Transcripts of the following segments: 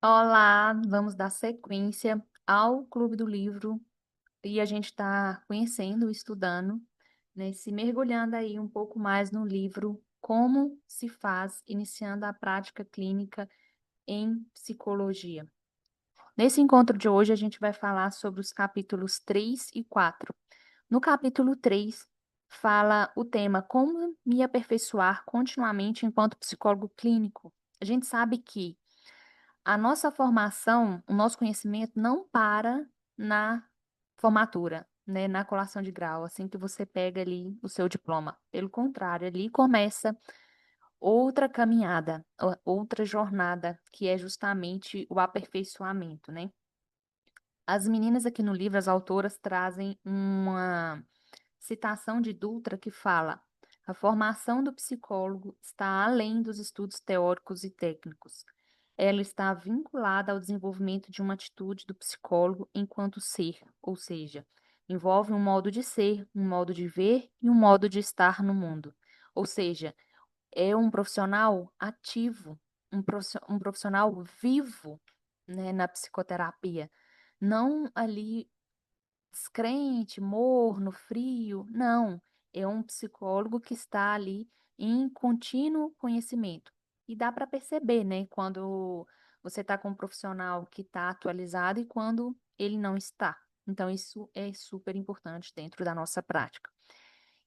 Olá, vamos dar sequência ao Clube do Livro e a gente está conhecendo, estudando, né, se mergulhando aí um pouco mais no livro Como se faz, iniciando a prática clínica em psicologia. Nesse encontro de hoje, a gente vai falar sobre os capítulos 3 e 4. No capítulo 3, fala o tema Como me aperfeiçoar continuamente enquanto psicólogo clínico. A gente sabe que a nossa formação, o nosso conhecimento não para na formatura, né, na colação de grau, assim que você pega ali o seu diploma. Pelo contrário, ali começa outra caminhada, outra jornada, que é justamente o aperfeiçoamento, né? As meninas aqui no livro, as autoras trazem uma citação de Dutra que fala: a formação do psicólogo está além dos estudos teóricos e técnicos. Ela está vinculada ao desenvolvimento de uma atitude do psicólogo enquanto ser, ou seja, envolve um modo de ser, um modo de ver e um modo de estar no mundo. Ou seja, é um profissional ativo, um profissional vivo, né, na psicoterapia. Não ali descrente, morno, frio. Não, é um psicólogo que está ali em contínuo conhecimento. E dá para perceber, né, quando você está com um profissional que está atualizado e quando ele não está. Então, isso é super importante dentro da nossa prática.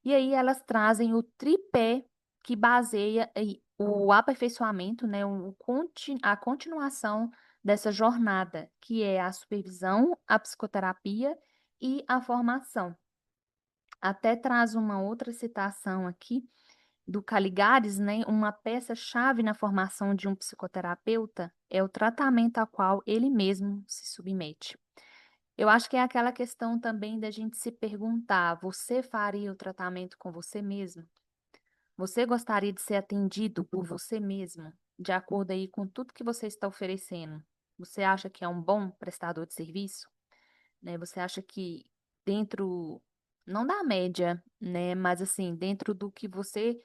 E aí elas trazem o tripé que baseia aí o aperfeiçoamento, né, a continuação dessa jornada, que é a supervisão, a psicoterapia e a formação. Até traz uma outra citação aqui do Caligares, né? Uma peça-chave na formação de um psicoterapeuta é o tratamento a qual ele mesmo se submete. Eu acho que é aquela questão também da gente se perguntar: você faria o tratamento com você mesmo? Você gostaria de ser atendido por você mesmo, de acordo aí com tudo que você está oferecendo? Você acha que é um bom prestador de serviço? Né? Você acha que dentro, não da média, né, mas assim, dentro do que você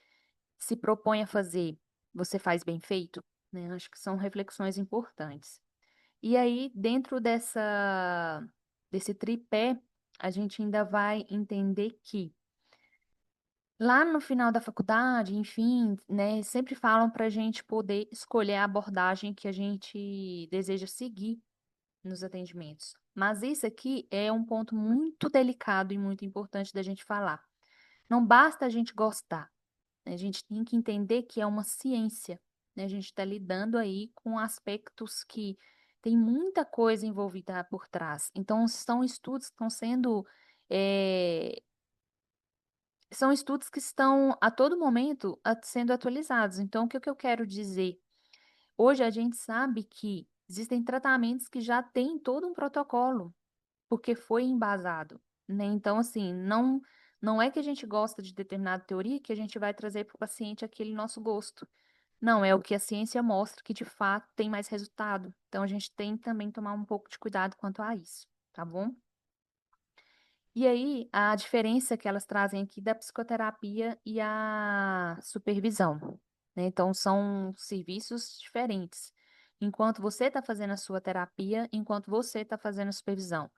se propõe a fazer, você faz bem feito? Né? Acho que são reflexões importantes. E aí, dentro desse tripé, a gente ainda vai entender que lá no final da faculdade, enfim, né, sempre falam para a gente poder escolher a abordagem que a gente deseja seguir nos atendimentos. Mas isso aqui é um ponto muito delicado e muito importante da gente falar. Não basta a gente gostar, né? A gente tem que entender que é uma ciência, né? A gente está lidando aí com aspectos que tem muita coisa envolvida por trás. Então, são estudos que estão sendo, eh, são estudos que estão a todo momento sendo atualizados. Então, o que eu quero dizer? Hoje a gente sabe que existem tratamentos que já têm todo um protocolo porque foi embasado, né? Então, assim, não é que a gente gosta de determinada teoria que a gente vai trazer para o paciente aquele nosso gosto. Não, é o que a ciência mostra que de fato tem mais resultado. Então, a gente tem que também tomar um pouco de cuidado quanto a isso, tá bom? E aí, a diferença que elas trazem aqui da psicoterapia e a supervisão, né? Então, são serviços diferentes. Enquanto você está fazendo a sua terapia, enquanto você está fazendo a supervisão,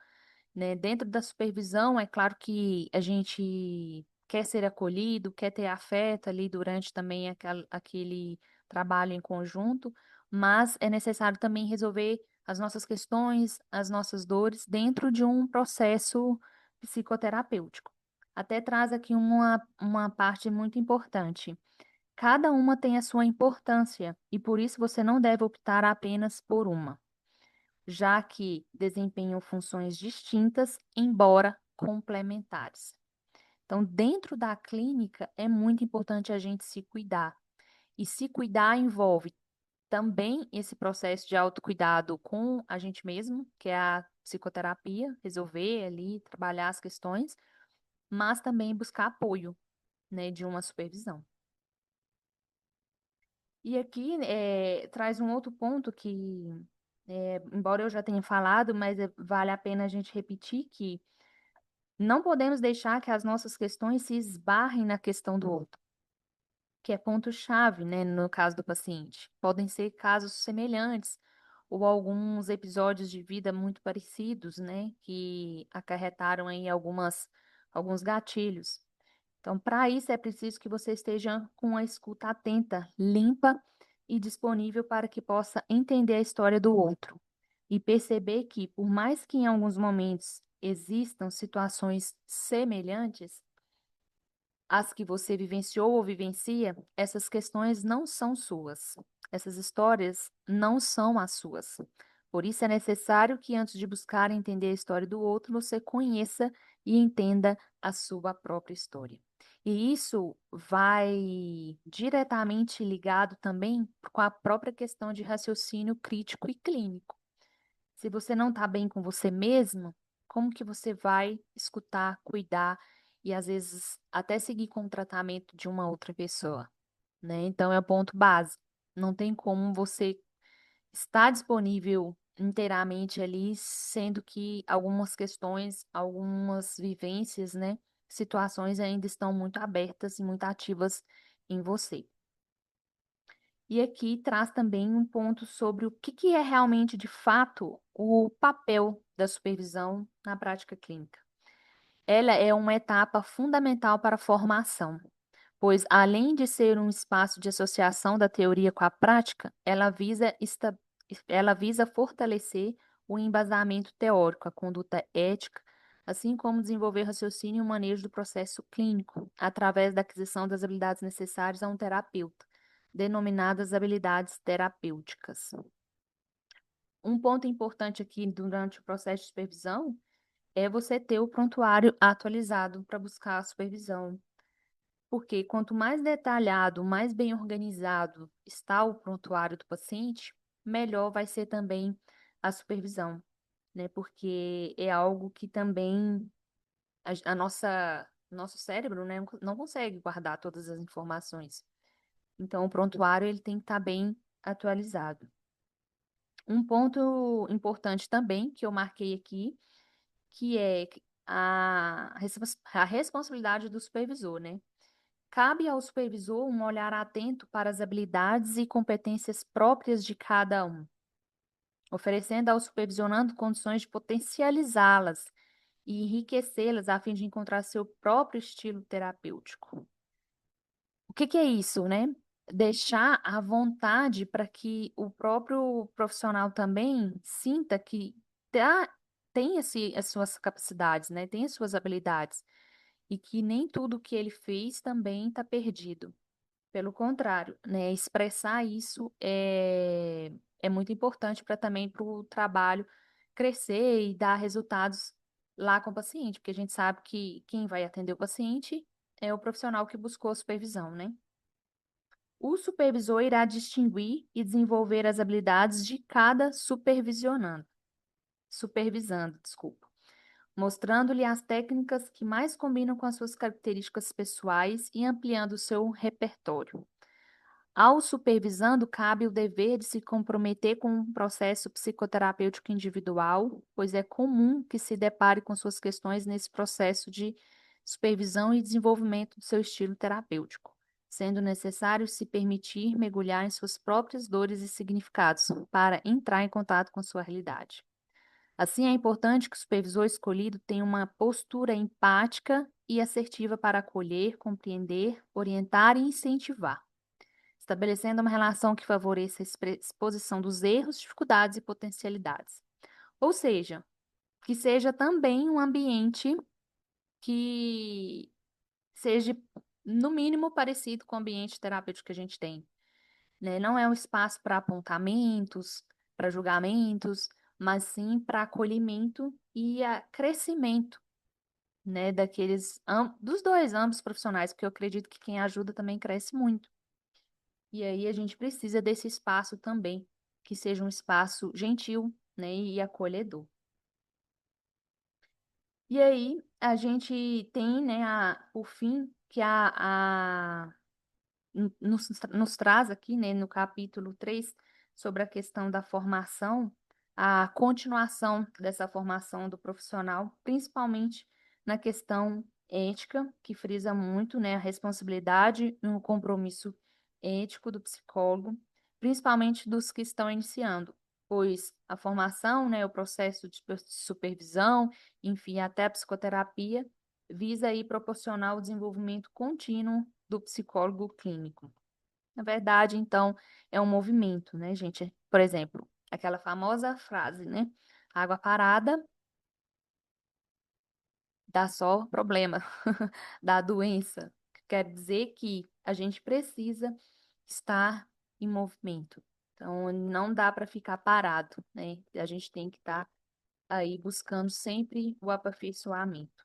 né? Dentro da supervisão, é claro que a gente quer ser acolhido, quer ter afeto ali durante também aquele trabalho em conjunto, mas é necessário também resolver as nossas questões, as nossas dores dentro de um processo psicoterapêutico. Até traz aqui uma parte muito importante. Cada uma tem a sua importância e por isso você não deve optar apenas por uma, já que desempenham funções distintas, embora complementares. Então, dentro da clínica, é muito importante a gente se cuidar. E se cuidar envolve também esse processo de autocuidado com a gente mesmo, que é a psicoterapia, resolver ali, trabalhar as questões, mas também buscar apoio, né, de uma supervisão. E aqui traz um outro ponto que, embora eu já tenha falado, mas vale a pena a gente repetir que não podemos deixar que as nossas questões se esbarrem na questão do outro, que é ponto-chave, né, no caso do paciente. Podem ser casos semelhantes ou alguns episódios de vida muito parecidos, né, que acarretaram aí alguns gatilhos. Então, para isso é preciso que você esteja com a escuta atenta, limpa e disponível para que possa entender a história do outro e perceber que, por mais que em alguns momentos existam situações semelhantes, as que você vivenciou ou vivencia, essas questões não são suas. Essas histórias não são as suas. Por isso é necessário que, antes de buscar entender a história do outro, você conheça e entenda a sua própria história. E isso vai diretamente ligado também com a própria questão de raciocínio crítico e clínico. Se você não está bem com você mesmo, como que você vai escutar, cuidar e às vezes até seguir com o tratamento de uma outra pessoa, né? Então é o ponto básico. Não tem como você estar disponível inteiramente ali, sendo que algumas questões, algumas vivências, né, situações ainda estão muito abertas e muito ativas em você. E aqui traz também um ponto sobre o que é realmente, de fato, o papel da supervisão na prática clínica. Ela é uma etapa fundamental para a formação, pois, além de ser um espaço de associação da teoria com a prática, ela visa fortalecer o embasamento teórico, a conduta ética, assim como desenvolver raciocínio e o manejo do processo clínico, através da aquisição das habilidades necessárias a um terapeuta, denominadas habilidades terapêuticas. Um ponto importante aqui durante o processo de supervisão é você ter o prontuário atualizado para buscar a supervisão, porque quanto mais detalhado, mais bem organizado está o prontuário do paciente, melhor vai ser também a supervisão, né? Porque é algo que também nosso cérebro, né, não consegue guardar todas as informações. Então, o prontuário ele tem que estar bem atualizado. Um ponto importante também que eu marquei aqui, que é a responsabilidade do supervisor, né? Cabe ao supervisor um olhar atento para as habilidades e competências próprias de cada um, oferecendo ao supervisionando condições de potencializá-las e enriquecê-las a fim de encontrar seu próprio estilo terapêutico. O que é isso, né? Deixar à vontade para que o próprio profissional também sinta que tá, tem as suas capacidades, né? Tem as suas habilidades e que nem tudo que ele fez também está perdido. Pelo contrário, né, expressar isso é muito importante para também para o trabalho crescer e dar resultados lá com o paciente, porque a gente sabe que quem vai atender o paciente é o profissional que buscou a supervisão, né? O supervisor irá distinguir e desenvolver as habilidades de cada supervisando, desculpa, mostrando-lhe as técnicas que mais combinam com as suas características pessoais e ampliando o seu repertório. Ao supervisando, cabe o dever de se comprometer com um processo psicoterapêutico individual, pois é comum que se depare com suas questões nesse processo de supervisão e desenvolvimento do seu estilo terapêutico, sendo necessário se permitir mergulhar em suas próprias dores e significados para entrar em contato com sua realidade. Assim, é importante que o supervisor escolhido tenha uma postura empática e assertiva para acolher, compreender, orientar e incentivar, estabelecendo uma relação que favoreça a exposição dos erros, dificuldades e potencialidades. Ou seja, que seja também um ambiente que seja, no mínimo, parecido com o ambiente terapêutico que a gente tem, né? Não é um espaço para apontamentos, para julgamentos, mas sim para acolhimento e crescimento, né, dos dois ambos profissionais, porque eu acredito que quem ajuda também cresce muito. E aí a gente precisa desse espaço também, que seja um espaço gentil, né, e acolhedor. E aí a gente tem, né, por fim, que nos traz aqui, né, no capítulo 3 sobre a questão da formação, a continuação dessa formação do profissional, principalmente na questão ética, que frisa muito, né, a responsabilidade e o compromisso ético do psicólogo, principalmente dos que estão iniciando. pois a formação, né, o processo de supervisão, enfim, até a psicoterapia, visa aí proporcionar o desenvolvimento contínuo do psicólogo clínico. Na verdade, então, é um movimento, né, gente? Por exemplo, aquela famosa frase, né? Água parada dá só problema, dá doença. Quer dizer que a gente precisa estar em movimento. Então, não dá para ficar parado, né? A gente tem que estar aí buscando sempre o aperfeiçoamento.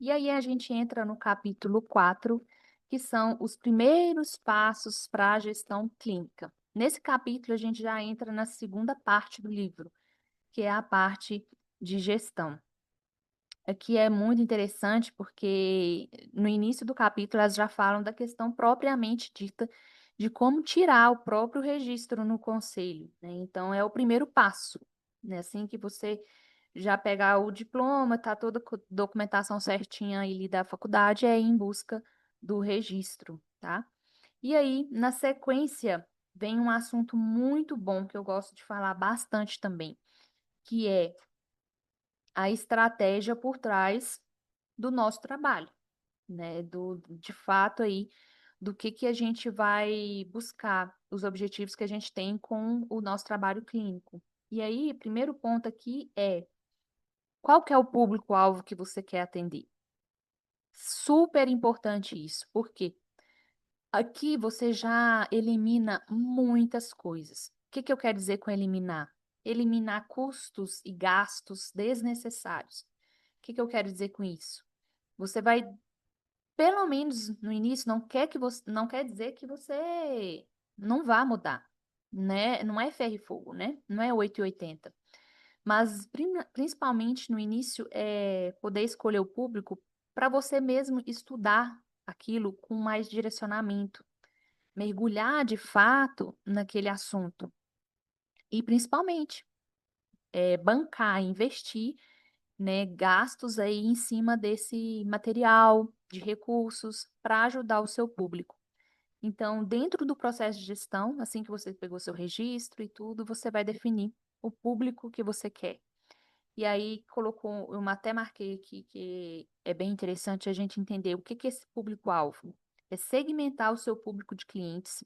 E aí a gente entra no capítulo 4, que são os primeiros passos para a gestão clínica. Nesse capítulo, a gente já entra na segunda parte do livro, que é a parte de gestão. Aqui é muito interessante porque no início do capítulo elas já falam da questão propriamente dita de como tirar o próprio registro no conselho, né? Então é o primeiro passo, né? Assim que você já pegar o diploma, tá toda a documentação certinha ali da faculdade, é ir em busca do registro, tá? E aí, na sequência, vem um assunto muito bom que eu gosto de falar bastante também, que é a estratégia por trás do nosso trabalho, né? De fato aí, do que a gente vai buscar, os objetivos que a gente tem com o nosso trabalho clínico. E aí, primeiro ponto aqui é qual que é o público-alvo que você quer atender? Super importante isso, porque aqui você já elimina muitas coisas. O que eu quero dizer com eliminar? Eliminar custos e gastos desnecessários. O que eu quero dizer com isso? Você vai, pelo menos no início, não quer dizer que você não vá mudar, né? Não é ferro e fogo, né? Não é 8 e 80. Mas principalmente no início é poder escolher o público para você mesmo estudar aquilo com mais direcionamento, mergulhar de fato naquele assunto e principalmente bancar, investir, né, gastos aí em cima desse material, de recursos, para ajudar o seu público. Então, dentro do processo de gestão, assim que você pegou seu registro e tudo, você vai definir o público que você quer. E aí colocou, eu até marquei aqui que é bem interessante a gente entender o que é esse público-alvo. É segmentar o seu público de clientes,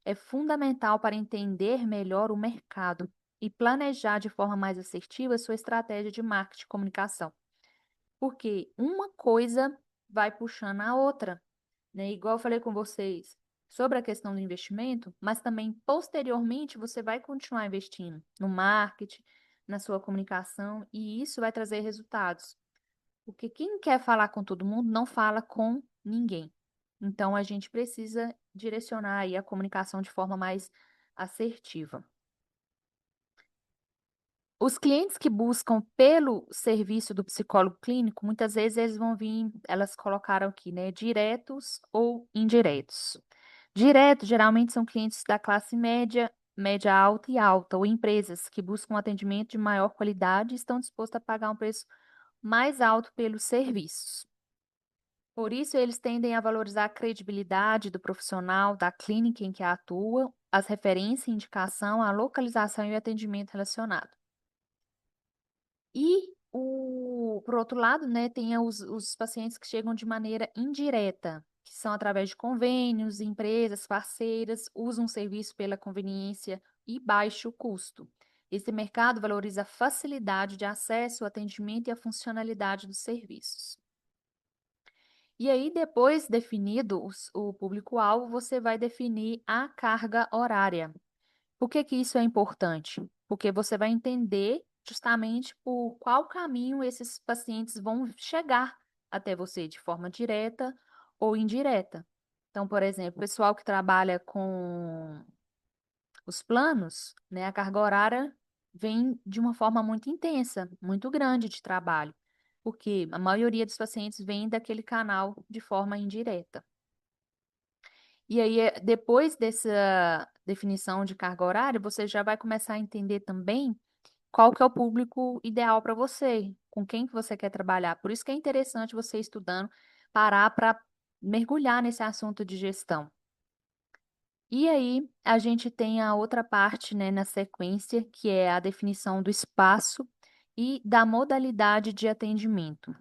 é fundamental para entender melhor o mercado e planejar de forma mais assertiva a sua estratégia de marketing e comunicação. Porque uma coisa vai puxando a outra, né? Igual eu falei com vocês sobre a questão do investimento, mas também posteriormente você vai continuar investindo no marketing, na sua comunicação, e isso vai trazer resultados. Porque quem quer falar com todo mundo não fala com ninguém. Então a gente precisa direcionar aí a comunicação de forma mais assertiva. Os clientes que buscam pelo serviço do psicólogo clínico, muitas vezes eles vão vir, elas colocaram aqui, né, diretos ou indiretos. Direto, geralmente são clientes da classe média, média alta e alta, ou empresas que buscam um atendimento de maior qualidade e estão dispostas a pagar um preço mais alto pelos serviços. Por isso, eles tendem a valorizar a credibilidade do profissional, da clínica em que atua, as referências, indicação, a localização e o atendimento relacionado. Por outro lado, né, tem os pacientes que chegam de maneira indireta, que são através de convênios, empresas, parceiras, usam o serviço pela conveniência e baixo custo. Esse mercado valoriza a facilidade de acesso, o atendimento e a funcionalidade dos serviços. E aí, depois definido o público-alvo, você vai definir a carga horária. Por que que isso é importante? Porque você vai entender justamente por qual caminho esses pacientes vão chegar até você, de forma direta ou indireta. Então, por exemplo, o pessoal que trabalha com os planos, né, a carga horária vem de uma forma muito intensa, muito grande de trabalho, porque a maioria dos pacientes vem daquele canal de forma indireta. E aí, depois dessa definição de carga horária, você já vai começar a entender também qual que é o público ideal para você, com quem que você quer trabalhar. Por isso que é interessante você estudando, parar para mergulhar nesse assunto de gestão. E aí, a gente tem a outra parte, né, na sequência, que é a definição do espaço e da modalidade de atendimento. O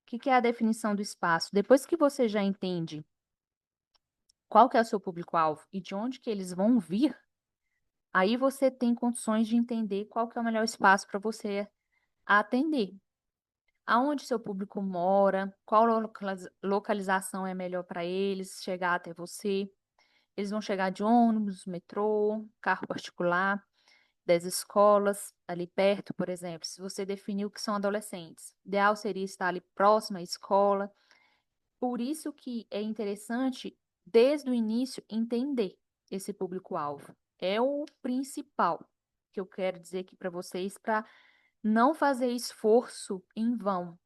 que que é a definição do espaço? Depois que você já entende qual que é o seu público-alvo e de onde que eles vão vir, aí você tem condições de entender qual que é o melhor espaço para você atender. Aonde seu público mora, qual localização é melhor para eles chegar até você. Eles vão chegar de ônibus, metrô, carro particular, das escolas ali perto, por exemplo. Se você definiu que são adolescentes, ideal seria estar ali próximo à escola. Por isso que é interessante, desde o início, entender esse público-alvo. É o principal que eu quero dizer aqui para vocês, para não fazer esforço em vão,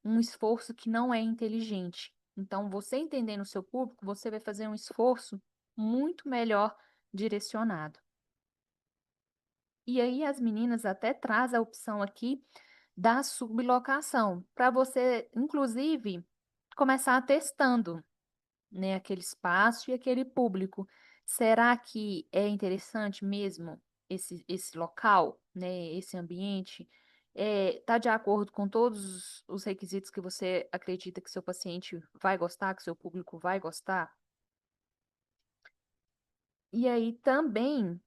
um esforço que não é inteligente. Então, você entendendo o seu público, você vai fazer um esforço muito melhor direcionado. E aí, as meninas até trazem a opção aqui da sublocação, para você, inclusive, começar testando, né, aquele espaço e aquele público. Será que é interessante mesmo esse local, né, esse ambiente? Tá de acordo com todos os requisitos que você acredita que seu paciente vai gostar, que seu público vai gostar? E aí também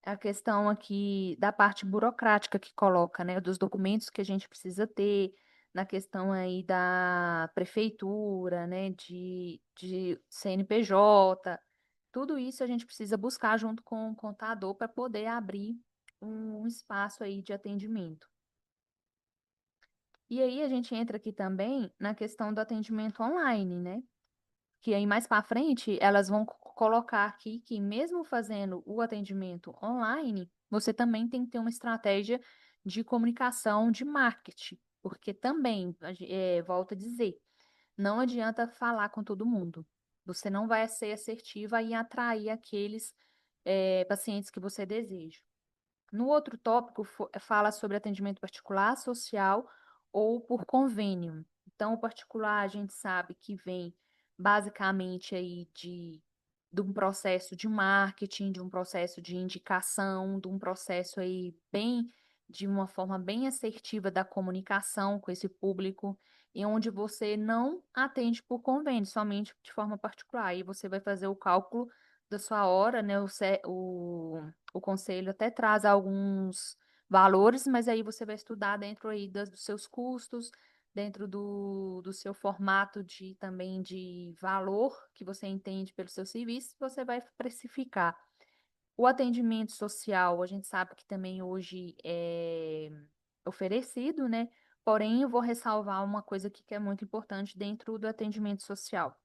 a questão aqui da parte burocrática que coloca, né, dos documentos que a gente precisa ter, na questão aí da prefeitura, né, de CNPJ, tudo isso a gente precisa buscar junto com o contador para poder abrir um espaço aí de atendimento. E aí a gente entra aqui também na questão do atendimento online, né? Que aí mais para frente elas vão colocar aqui que mesmo fazendo o atendimento online, você também tem que ter uma estratégia de comunicação, de marketing, porque também, volto a dizer, não adianta falar com todo mundo. Você não vai ser assertiva e atrair aqueles pacientes que você deseja. No outro tópico, fala sobre atendimento particular, social ou por convênio. Então, o particular, a gente sabe que vem basicamente aí de um processo de marketing, de um processo de indicação, de um processo aí bem, de uma forma bem assertiva da comunicação com esse público, e onde você não atende por convênio, somente de forma particular. Aí você vai fazer o cálculo da sua hora, né? O conselho até traz alguns valores, mas aí você vai estudar dentro aí dos seus custos, dentro do seu formato de também de valor que você entende pelo seu serviço, você vai precificar. O atendimento social, a gente sabe que também hoje é oferecido, né? Porém, eu vou ressalvar uma coisa aqui que é muito importante dentro do atendimento social.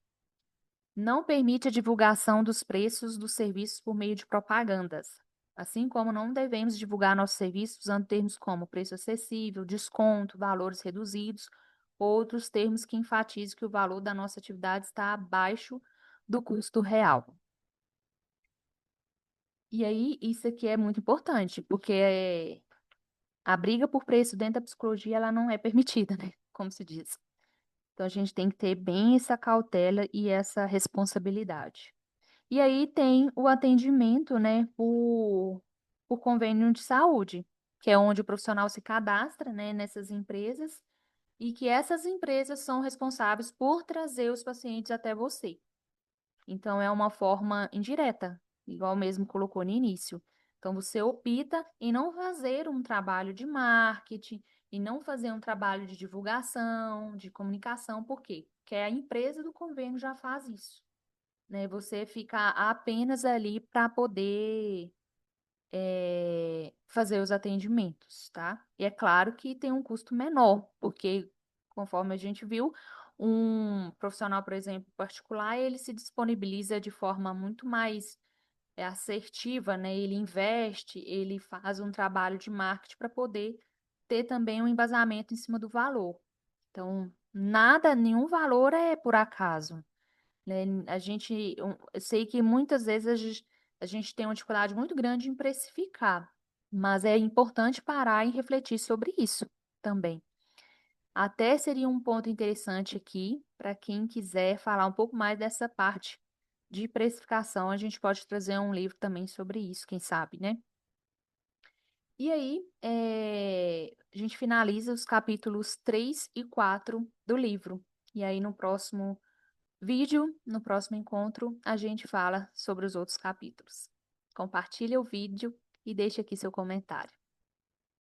Não permite a divulgação dos preços dos serviços por meio de propagandas, assim como não devemos divulgar nossos serviços usando termos como preço acessível, desconto, valores reduzidos, outros termos que enfatizem que o valor da nossa atividade está abaixo do custo real. E aí, isso aqui é muito importante, porque a briga por preço dentro da psicologia, ela não é permitida, né? Como se diz. Então, a gente tem que ter bem essa cautela e essa responsabilidade. E aí tem o atendimento, né, por convênio de saúde, que é onde o profissional se cadastra, né, nessas empresas e que essas empresas são responsáveis por trazer os pacientes até você. Então, é uma forma indireta, igual mesmo colocou no início. Então, você opta em não fazer um trabalho de marketing, e não fazer um trabalho de divulgação, de comunicação, por quê? Porque a empresa do convênio já faz isso, né? Você fica apenas ali para poder fazer os atendimentos, tá? E é claro que tem um custo menor, porque conforme a gente viu, um profissional, por exemplo, particular, ele se disponibiliza de forma muito mais assertiva, né? Ele investe, ele faz um trabalho de marketing para poder ter também um embasamento em cima do valor. Então, nada, nenhum valor é por acaso, né? Eu sei que muitas vezes a gente tem uma dificuldade muito grande em precificar, mas é importante parar e refletir sobre isso também. Até seria um ponto interessante aqui para quem quiser falar um pouco mais dessa parte de precificação, a gente pode trazer um livro também sobre isso, quem sabe, né? E aí, a gente finaliza os capítulos 3 e 4 do livro. E aí, no próximo vídeo, no próximo encontro, a gente fala sobre os outros capítulos. Compartilha o vídeo e deixe aqui seu comentário.